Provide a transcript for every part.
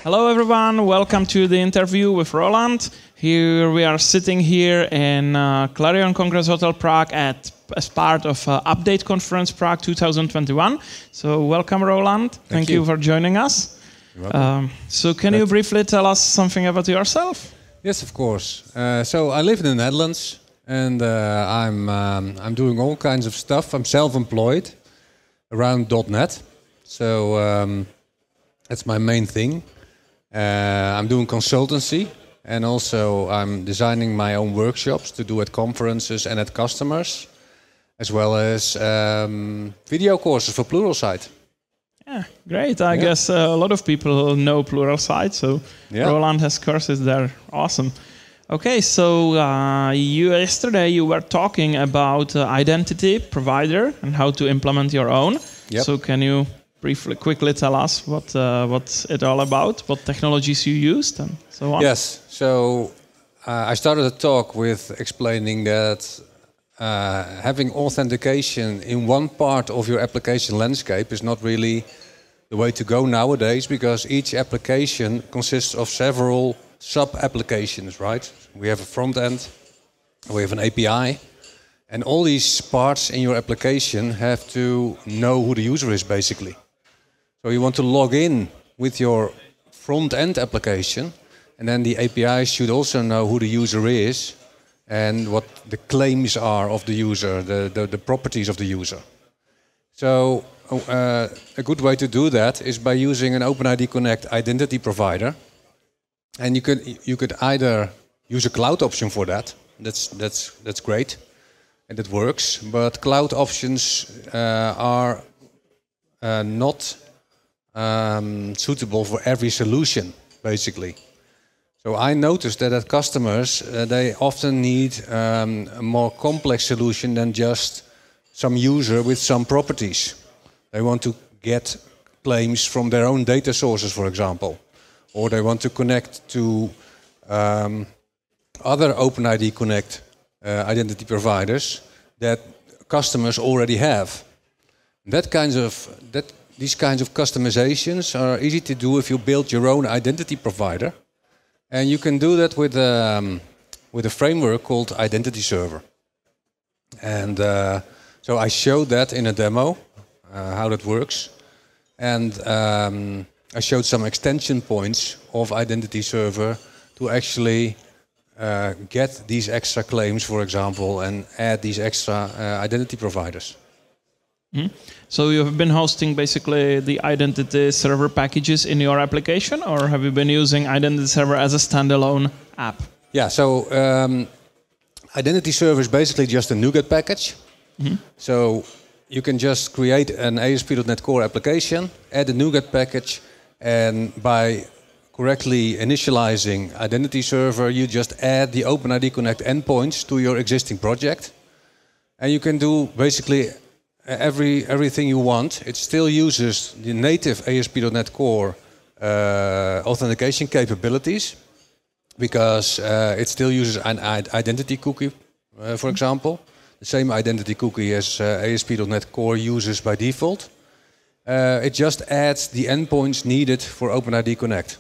Hello everyone, welcome to the interview with Roland. Here we are sitting here in Clarion Congress Hotel Prague as part of Update Conference Prague 2021. So welcome Roland, thank you for joining us. You're welcome. So can you briefly tell us something about yourself? Yes, of course. So I live in the Netherlands and I'm doing all kinds of stuff. I'm self-employed around .NET. So that's my main thing. I'm doing consultancy and also I'm designing my own workshops to do at conferences and at customers, as well as video courses for Pluralsight. Yeah, great. I guess a lot of people know Pluralsight, so Roland has courses there. Awesome. Okay, so yesterday you were talking about identity provider and how to implement your own. Yep. So can you quickly tell us what's it all about, what technologies you used and so on? Yes, so I started a talk with explaining that having authentication in one part of your application landscape is not really the way to go nowadays, because each application consists of several sub-applications, right? We have a front end, we have an API, and all these parts in your application have to know who the user is, basically. So you want to log in with your front-end application, and then the API should also know who the user is and what the claims are of the user, the properties of the user. So a good way to do that is by using an OpenID Connect identity provider. And you could either use a cloud option for that. That's great, and it works. But cloud options are not suitable for every solution, basically. So I noticed that at customers, they often need a more complex solution than just some user with some properties. They want to get claims from their own data sources, for example. Or they want to connect to other OpenID Connect identity providers that customers already have. These kinds of customizations are easy to do if you build your own identity provider. And you can do that with a framework called Identity Server. And so I showed that in a demo, how that works. And I showed some extension points of Identity Server to actually get these extra claims, for example, and add these extra identity providers. Mm-hmm. So you have been hosting basically the Identity Server packages in your application, or have you been using Identity Server as a standalone app? Yeah, so Identity Server is basically just a NuGet package. Mm-hmm. So you can just create an ASP.NET Core application, add a NuGet package, and by correctly initializing Identity Server, you just add the OpenID Connect endpoints to your existing project. And you can do basically everything you want. It still uses the native ASP.NET Core authentication capabilities, because it still uses an identity cookie, for example. The same identity cookie as ASP.NET Core uses by default. It just adds the endpoints needed for OpenID Connect.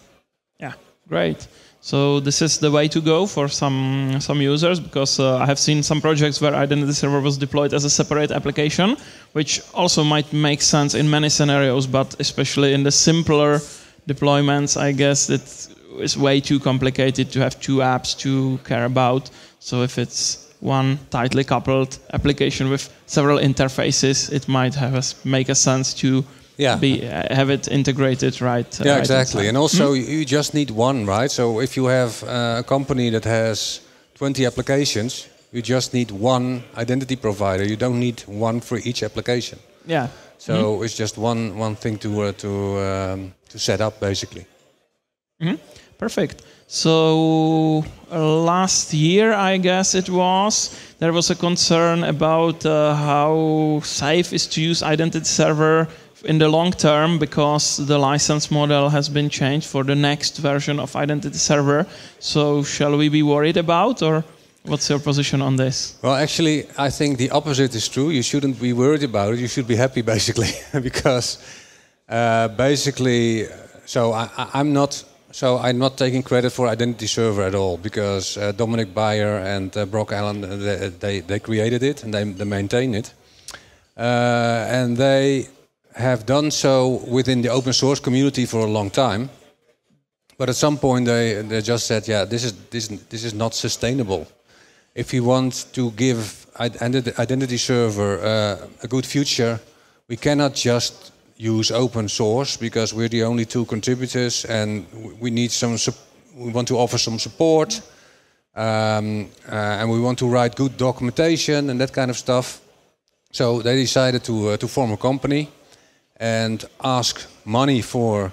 Yeah, great. So this is the way to go for some users, because I have seen some projects where Identity Server was deployed as a separate application, which also might make sense in many scenarios, but especially in the simpler deployments, I guess it is way too complicated to have two apps to care about. So if it's one tightly coupled application with several interfaces, it might make a sense to have it integrated right. Yeah, exactly. And also you just need one, right? So if you have a company that has 20 applications, you just need one identity provider. You don't need one for each application. Yeah. So it's just one thing to set up, basically. Mm-hmm. Perfect. So last year, I guess it was, there was a concern about how safe is to use Identity Server in the long term, because the license model has been changed for the next version of Identity Server. So shall we be worried about, or what's your position on this? Well, actually, I think the opposite is true. You shouldn't be worried about it. You should be happy, basically, because basically, so I'm not so I'm not taking credit for Identity Server at all, because Dominic Beyer and Brock Allen, they created it and they maintain it. And they have done so within the open source community for a long time. But at some point they just said, yeah, this is not sustainable. If we want to give Identity Server a good future, we cannot just use open source, because we're the only 2 contributors, and we need we want to offer some support, and we want to write good documentation and that kind of stuff. So they decided to form a company and ask money for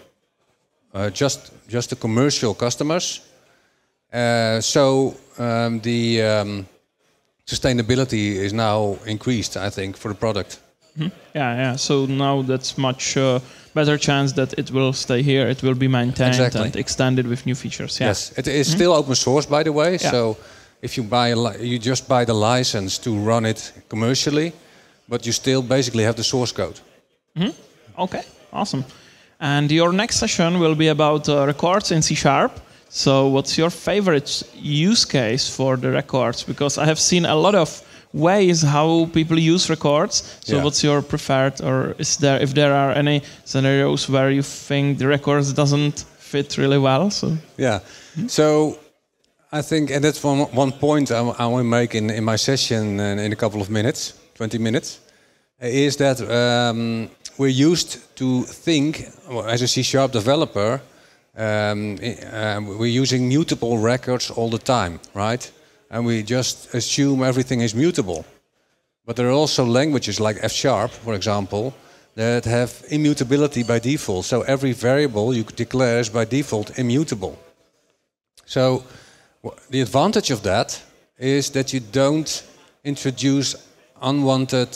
just the commercial customers. So the sustainability is now increased, I think, for the product. Mm-hmm. Yeah. So now that's much better chance that it will stay here. It will be maintained and extended with new features. Yeah. Yes, it is still open source, by the way. Yeah. So if you you just buy the license to run it commercially, but you still basically have the source code. Mm-hmm. Okay, awesome. And your next session will be about records in C#. So what's your favorite use case for the records? Because I have seen a lot of ways how people use records. So what's your preferred, or if there are any scenarios where you think the records doesn't fit really well? So So I think, and that's one point I will make in my session in a couple of minutes, 20 minutes, is that we're used to think, as a C# developer, we're using mutable records all the time, right? And we just assume everything is mutable. But there are also languages like F#, for example, that have immutability by default. So every variable you declare is by default immutable. So the advantage of that is that you don't introduce unwanted,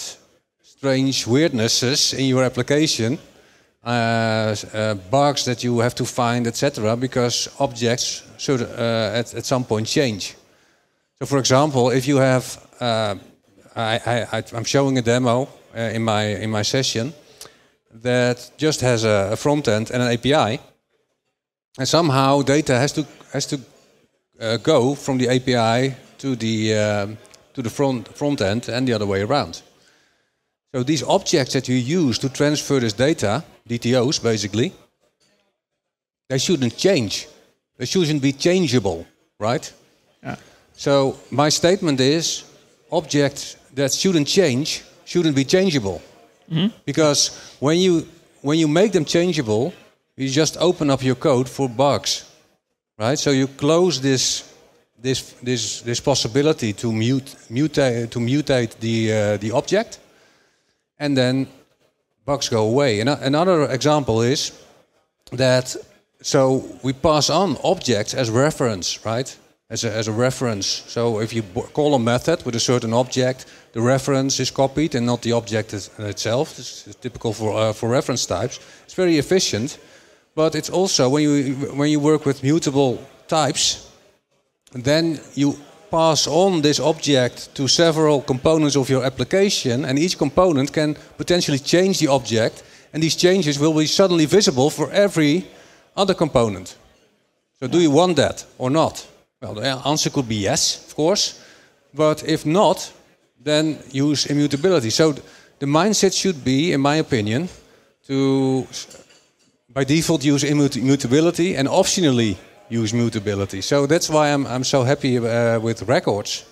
strange weirdnesses in your application, bugs that you have to find, etc., because objects should at some point change. So, for example, if you have, I'm showing a demo in my session that just has a front end and an API, and somehow data has to go from the API to the front end and the other way around. So these objects that you use to transfer this data, DTOs basically, they shouldn't change. They shouldn't be changeable, right? Yeah. So my statement is, objects that shouldn't change shouldn't be changeable. Mm-hmm. Because when you make them changeable, you just open up your code for bugs, right? So you close this possibility to mutate the object, and then bugs go away. And another example is that, so we pass on objects as reference, right? As a reference. So if you call a method with a certain object, the reference is copied and not the object itself. This is typical for reference types. It's very efficient, but it's also when you work with mutable types, then you pass on this object to several components of your application, and each component can potentially change the object, and these changes will be suddenly visible for every other component. So do you want that or not? Well, the answer could be yes, of course, but if not, then use immutability. So the mindset should be, in my opinion, to by default use immutability and optionally use mutability. So that's why I'm so happy with records,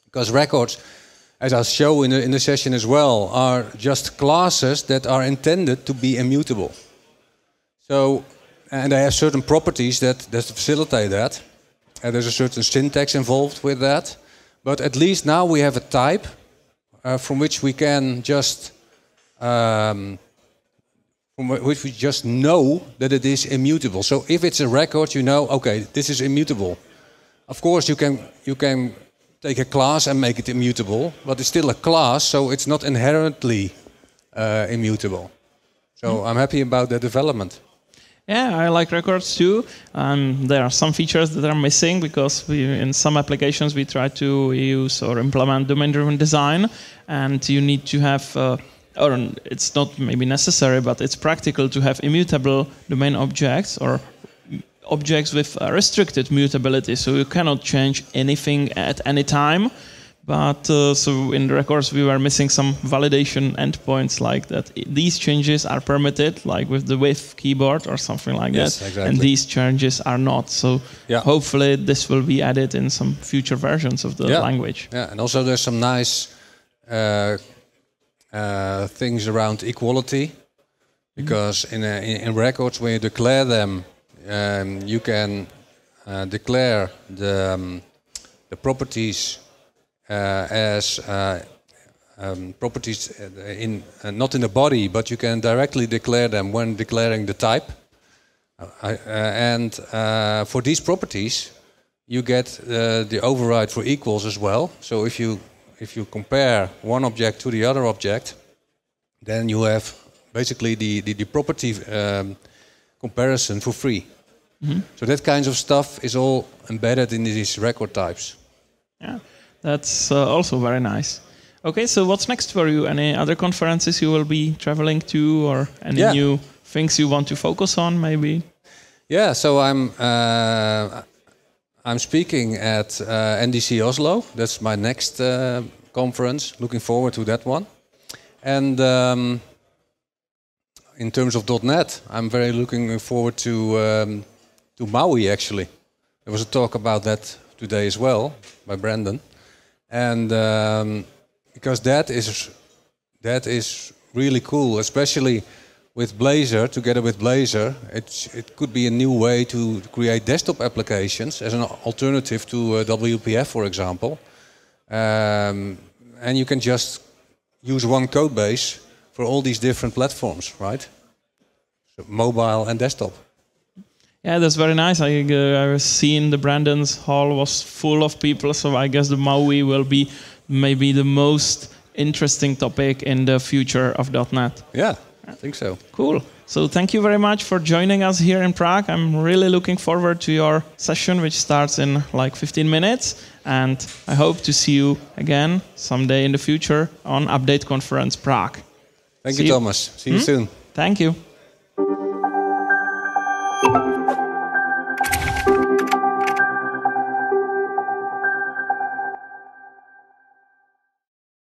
because records, as I'll show in the session as well, are just classes that are intended to be immutable. So, and they have certain properties that facilitate that. There's a certain syntax involved with that, but at least now we have a type from which we can just from which we just know that it is immutable. So if it's a record, you know, okay, this is immutable. Of course, you can take a class and make it immutable, but it's still a class, so it's not inherently immutable. So I'm happy about the development. Yeah, I like records too. There are some features that are missing because in some applications we try to use or implement domain-driven design, and you need to have, or it's not maybe necessary, but it's practical to have immutable domain objects or objects with restricted mutability, so you cannot change anything at any time. But so in the records we were missing some validation endpoints like that. These changes are permitted, like with the with keyboard or something like that, exactly. and these changes are not. So hopefully this will be added in some future versions of the language. Yeah, and also there's some nice things around equality, because in records when you declare them, you can declare the properties as properties not in the body, but you can directly declare them when declaring the type. And for these properties, you get the override for equals as well. So if you compare one object to the other object, then you have basically the property comparison for free. So that kind of stuff is all embedded in these record types. Yeah. That's also very nice. Okay, so what's next for you? Any other conferences you will be traveling to, or any new things you want to focus on, maybe? Yeah, so I'm speaking at NDC Oslo. That's my next conference. Looking forward to that one. And in terms of .NET, I'm very looking forward to Maui. Actually, there was a talk about that today as well by Brandon. And because that is really cool, especially with Blazor. Together with Blazor, it could be a new way to create desktop applications as an alternative to WPF, for example. And you can just use one code base for all these different platforms, right? So mobile and desktop. Yeah, that's very nice. I was seeing the Brandon's hall was full of people, so I guess the Maui will be maybe the most interesting topic in the future of .NET. Yeah, I think so. Cool. So thank you very much for joining us here in Prague. I'm really looking forward to your session, which starts in like 15 minutes. And I hope to see you again someday in the future on Update Conference Prague. Thank you, Thomas. See you soon. Thank you.